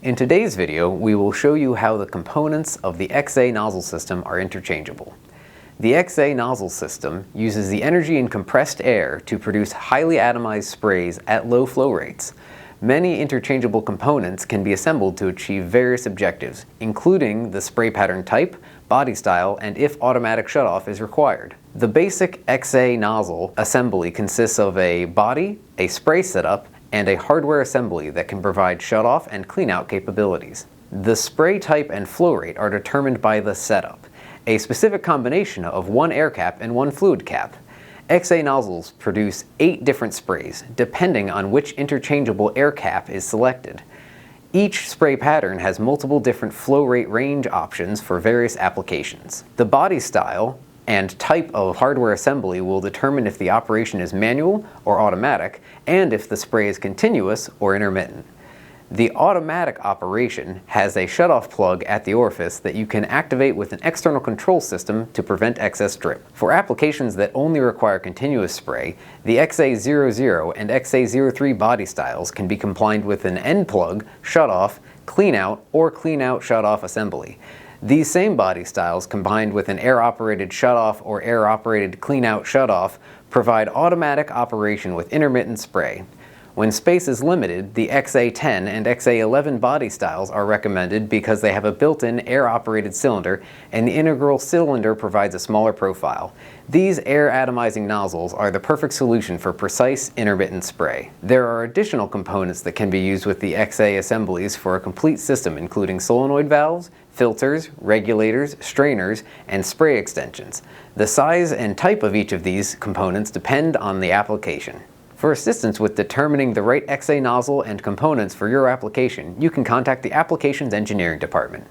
In today's video, we will show you how the components of the XA nozzle system are interchangeable. The XA nozzle system uses the energy in compressed air to produce highly atomized sprays at low flow rates. Many interchangeable components can be assembled to achieve various objectives, including the spray pattern type, body style, and if automatic shutoff is required. The basic XA nozzle assembly consists of a body, a spray setup, and a hardware assembly that can provide shutoff and cleanout capabilities. The spray type and flow rate are determined by the setup, a specific combination of one air cap and one fluid cap. XA nozzles produce 8 different sprays, depending on which interchangeable air cap is selected. Each spray pattern has multiple different flow rate range options for various applications. The body style and type of hardware assembly will determine if the operation is manual or automatic, and if the spray is continuous or intermittent. The automatic operation has a shutoff plug at the orifice that you can activate with an external control system to prevent excess drip. For applications that only require continuous spray, the XA00 and XA03 body styles can be combined with an end plug, shutoff, cleanout, or cleanout shutoff assembly. These same body styles, combined with an air-operated shutoff or air-operated cleanout shutoff, provide automatic operation with intermittent spray. When space is limited, the XA10 and XA11 body styles are recommended because they have a built-in air-operated cylinder, and the integral cylinder provides a smaller profile. These air atomizing nozzles are the perfect solution for precise intermittent spray. There are additional components that can be used with the XA assemblies for a complete system, including solenoid valves, filters, regulators, strainers, and spray extensions. The size and type of each of these components depend on the application. For assistance with determining the right XA nozzle and components for your application, you can contact the Applications Engineering Department.